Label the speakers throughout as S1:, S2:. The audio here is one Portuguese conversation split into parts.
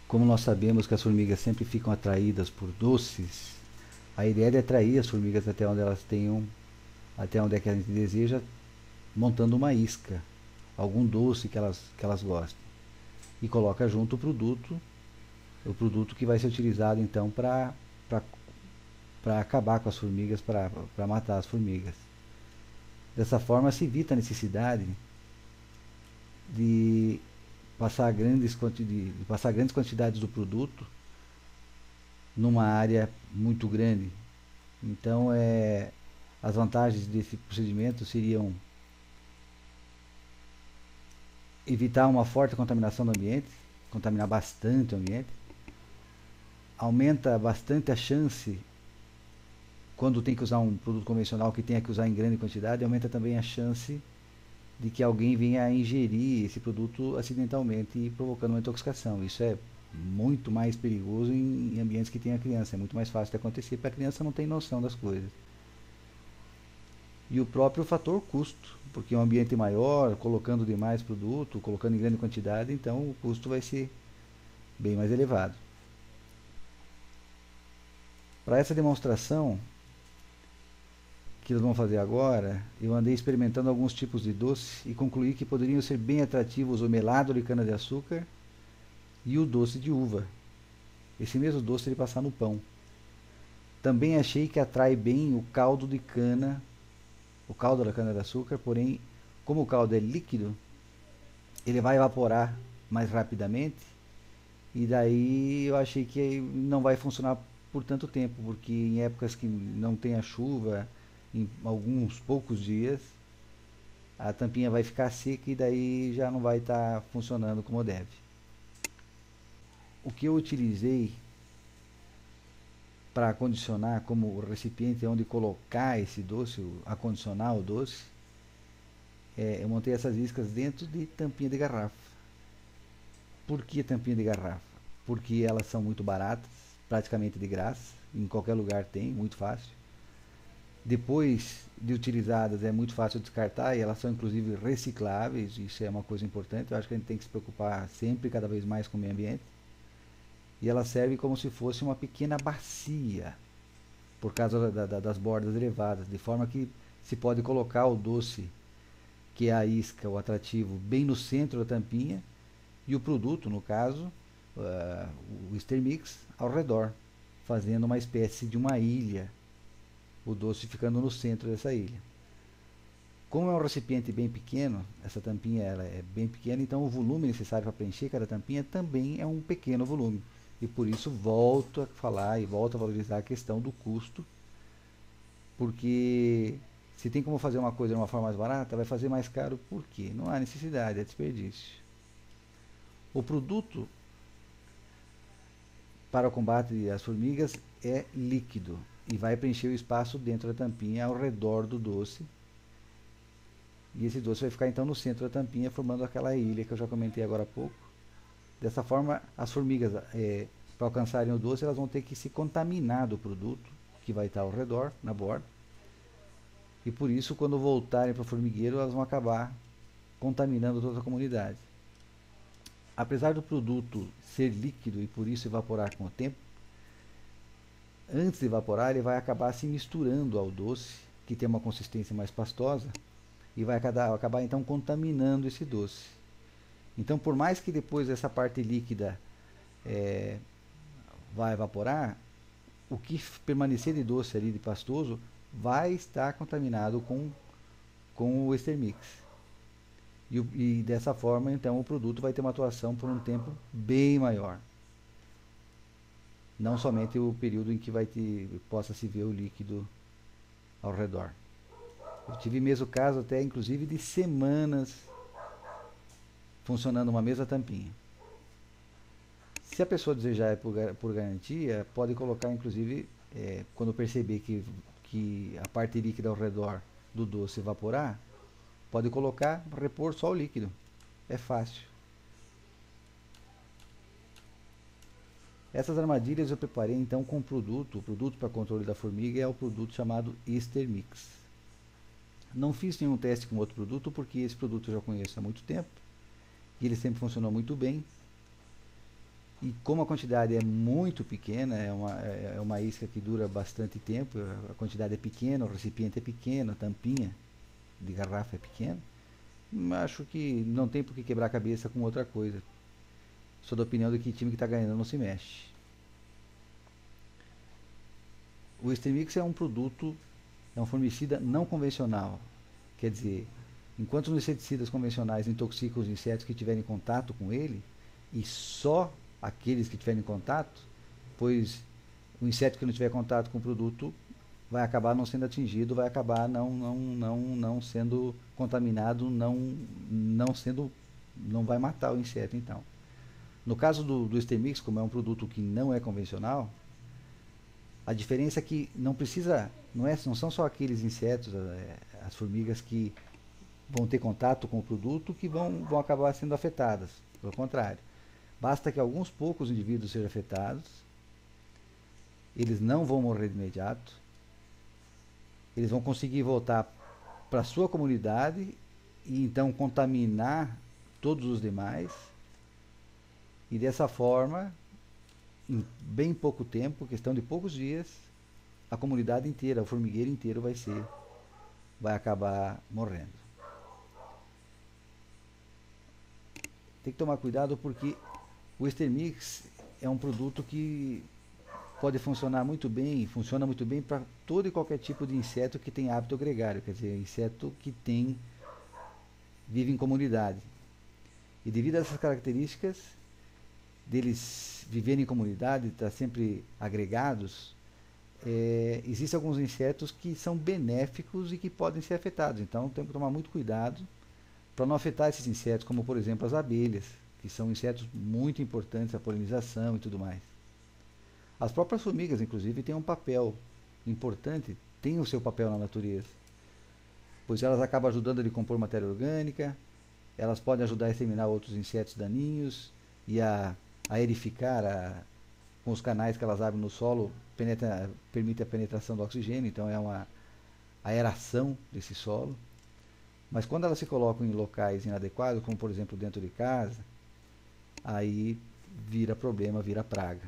S1: como nós sabemos que as formigas sempre ficam atraídas por doces, a ideia é atrair as formigas até onde elas tenham, até onde é que a gente deseja, montando uma isca, algum doce que elas gostem. E coloca junto o produto que vai ser utilizado então para acabar com as formigas, para matar as formigas. Dessa forma se evita a necessidade de passar grandes quantidades do produto numa área muito grande. Então, as vantagens desse procedimento seriam evitar uma forte contaminação do ambiente, contaminar bastante o ambiente, aumenta bastante a chance, quando tem que usar um produto convencional que tenha que usar em grande quantidade, aumenta também a chance de que alguém venha a ingerir esse produto acidentalmente e provocando uma intoxicação. Isso é muito mais perigoso em ambientes que tem a criança, é muito mais fácil de acontecer, porque a criança não tem noção das coisas. E o próprio fator custo, porque um ambiente maior, colocando demais produto, colocando em grande quantidade, então o custo vai ser bem mais elevado. Para essa demonstração que nós vamos fazer agora, eu andei experimentando alguns tipos de doce e concluí que poderiam ser bem atrativos o melado de cana-de-açúcar e o doce de uva. Esse mesmo doce de passar no pão. Também achei que atrai bem o caldo de cana, o caldo da cana-de-açúcar, porém, como o caldo é líquido, ele vai evaporar mais rapidamente e daí eu achei que não vai funcionar por tanto tempo, porque em épocas que não tenha chuva, em alguns poucos dias, a tampinha vai ficar seca e daí já não vai estar funcionando como deve. O que eu utilizei para acondicionar como recipiente onde colocar esse doce, acondicionar o doce, eu montei essas iscas dentro de tampinha de garrafa. Por que tampinha de garrafa? Porque elas são muito baratas, praticamente de graça, em qualquer lugar tem, muito fácil. Depois de utilizadas é muito fácil descartar e elas são inclusive recicláveis, isso é uma coisa importante, eu acho que a gente tem que se preocupar sempre, cada vez mais com o meio ambiente. E ela serve como se fosse uma pequena bacia, por causa das bordas elevadas, de forma que se pode colocar o doce, que é a isca, o atrativo, bem no centro da tampinha, e o produto, no caso, o Stermix, ao redor, fazendo uma espécie de uma ilha, o doce ficando no centro dessa ilha. Como é um recipiente bem pequeno, essa tampinha ela é bem pequena, então o volume necessário para preencher cada tampinha também é um pequeno volume. E por isso volto a falar e volto a valorizar a questão do custo, porque se tem como fazer uma coisa de uma forma mais barata, vai fazer mais caro, por quê? Não há necessidade, é desperdício. O produto para o combate às formigas é líquido e vai preencher o espaço dentro da tampinha ao redor do doce. E esse doce vai ficar então no centro da tampinha, formando aquela ilha que eu já comentei agora há pouco. Dessa forma, as formigas, para alcançarem o doce, elas vão ter que se contaminar do produto que vai estar ao redor, na borda. E por isso, quando voltarem para o formigueiro, elas vão acabar contaminando toda a comunidade. Apesar do produto ser líquido e por isso evaporar com o tempo, antes de evaporar ele vai acabar se misturando ao doce, que tem uma consistência mais pastosa, e vai acabar então contaminando esse doce. Então, por mais que depois essa parte líquida vai evaporar, o que permanecer de doce ali, de pastoso, vai estar contaminado com o Stermix. E dessa forma, então, o produto vai ter uma atuação por um tempo bem maior. Não somente o período em que possa se ver o líquido ao redor. Eu tive mesmo caso até, inclusive, de semanas funcionando uma mesma tampinha. Se a pessoa desejar por garantia, pode colocar, inclusive, quando perceber que a parte líquida ao redor do doce evaporar, pode colocar, repor só o líquido. É fácil. Essas armadilhas eu preparei então com o produto para controle da formiga é o produto chamado Stermix. Não fiz nenhum teste com outro produto porque esse produto eu já conheço há muito tempo e ele sempre funcionou muito bem. E como a quantidade é muito pequena, é uma isca que dura bastante tempo, a quantidade é pequena, o recipiente é pequeno, a tampinha de garrafa é pequena, acho que não tem por que quebrar a cabeça com outra coisa. Sou da opinião de que time que está ganhando não se mexe. O Extremix é um produto, é um formicida não convencional. Quer dizer, enquanto os inseticidas convencionais intoxicam os insetos que tiverem contato com ele, e só aqueles que tiverem contato, pois o inseto que não tiver contato com o produto vai acabar não sendo atingido, vai acabar não sendo contaminado, não vai matar o inseto então. No caso do Extremix, como é um produto que não é convencional, a diferença é que não precisa, não são só aqueles insetos, as formigas que vão ter contato com o produto que vão acabar sendo afetadas. Pelo contrário, basta que alguns poucos indivíduos sejam afetados, eles não vão morrer de imediato, eles vão conseguir voltar para a sua comunidade e então contaminar todos os demais. E dessa forma, em bem pouco tempo, questão de poucos dias, a comunidade inteira, o formigueiro inteiro vai acabar morrendo. Tem que tomar cuidado porque o Extremix é um produto que pode funcionar muito bem, funciona muito bem para todo e qualquer tipo de inseto que tem hábito gregário, quer dizer, inseto que vive em comunidade. E devido a essas características, deles viverem em comunidade, estar sempre agregados, existem alguns insetos que são benéficos e que podem ser afetados. Então temos que tomar muito cuidado para não afetar esses insetos, como por exemplo as abelhas, que são insetos muito importantes, a polinização e tudo mais. As próprias formigas, inclusive, têm um papel importante, têm o seu papel na natureza, pois elas acabam ajudando a decompor matéria orgânica, elas podem ajudar a exterminar outros insetos daninhos e a aerificar com os canais que elas abrem no solo, permite a penetração do oxigênio, então é uma aeração desse solo. Mas quando elas se colocam em locais inadequados, como por exemplo dentro de casa, aí vira problema, vira praga.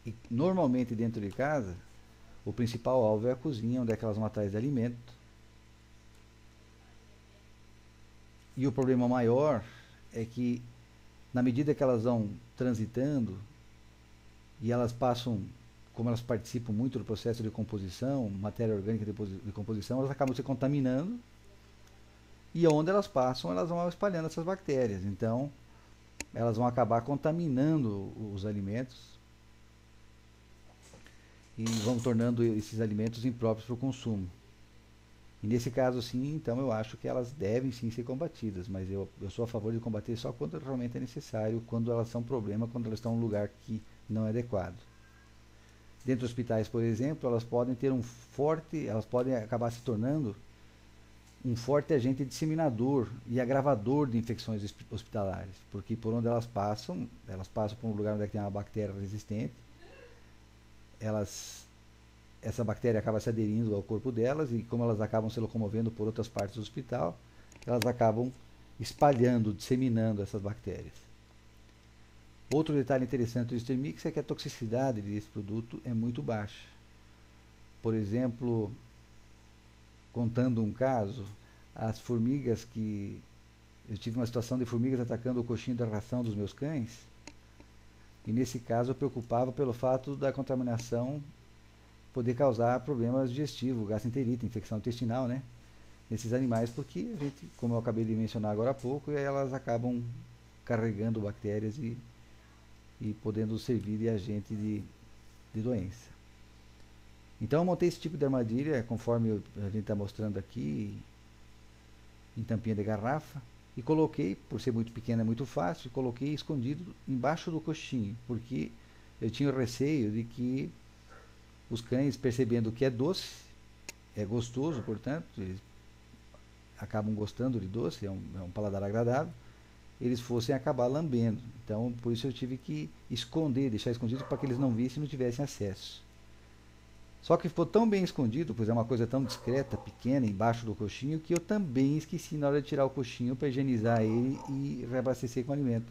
S1: E normalmente dentro de casa, o principal alvo é a cozinha, onde é que elas vão atrás de alimento. E o problema maior é que, na medida que elas vão transitando, e elas passam, como elas participam muito do processo de composição, matéria orgânica de composição, elas acabam se contaminando, e onde elas passam, elas vão espalhando essas bactérias. Então, elas vão acabar contaminando os alimentos e vão tornando esses alimentos impróprios para o consumo. E nesse caso, sim, então eu acho que elas devem sim ser combatidas, mas eu sou a favor de combater só quando realmente é necessário, quando elas são problema, quando elas estão em um lugar que não é adequado. Dentro dos hospitais, por exemplo, elas podem elas podem acabar se tornando um forte agente disseminador e agravador de infecções hospitalares, porque por onde elas passam por um lugar onde tem uma bactéria resistente, essa bactéria acaba se aderindo ao corpo delas e como elas acabam se locomovendo por outras partes do hospital, elas acabam espalhando, disseminando essas bactérias. Outro detalhe interessante do Extremix é que a toxicidade desse produto é muito baixa. Por exemplo, contando um caso, as formigas eu tive uma situação de formigas atacando o coxinho da ração dos meus cães, e nesse caso eu preocupava pelo fato da contaminação poder causar problemas digestivos, gastroenterite, infecção intestinal, né? Nesses animais, porque a gente, como eu acabei de mencionar agora há pouco, elas acabam carregando bactérias e podendo servir de agente de doença. Então eu montei esse tipo de armadilha, conforme a gente está mostrando aqui, em tampinha de garrafa, e coloquei, por ser muito pequena, é muito fácil, coloquei escondido embaixo do coxinho, porque eu tinha o receio de que os cães, percebendo que é doce, é gostoso, portanto, eles acabam gostando de doce, é um paladar agradável, eles fossem acabar lambendo. Então, por isso eu tive que esconder, deixar escondido para que eles não vissem e não tivessem acesso. Só que ficou tão bem escondido, pois é uma coisa tão discreta, pequena, embaixo do coxinho, que eu também esqueci na hora de tirar o coxinho para higienizar ele e reabastecer com alimento,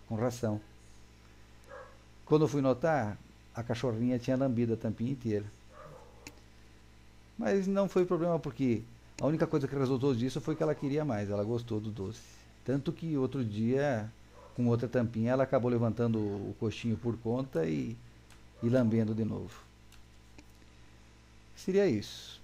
S1: com ração. Quando eu fui notar, a cachorrinha tinha lambido a tampinha inteira. Mas não foi problema porque a única coisa que resultou disso foi que ela queria mais, ela gostou do doce. Tanto que outro dia, com outra tampinha, ela acabou levantando o coxinho por conta e lambendo de novo. Seria isso.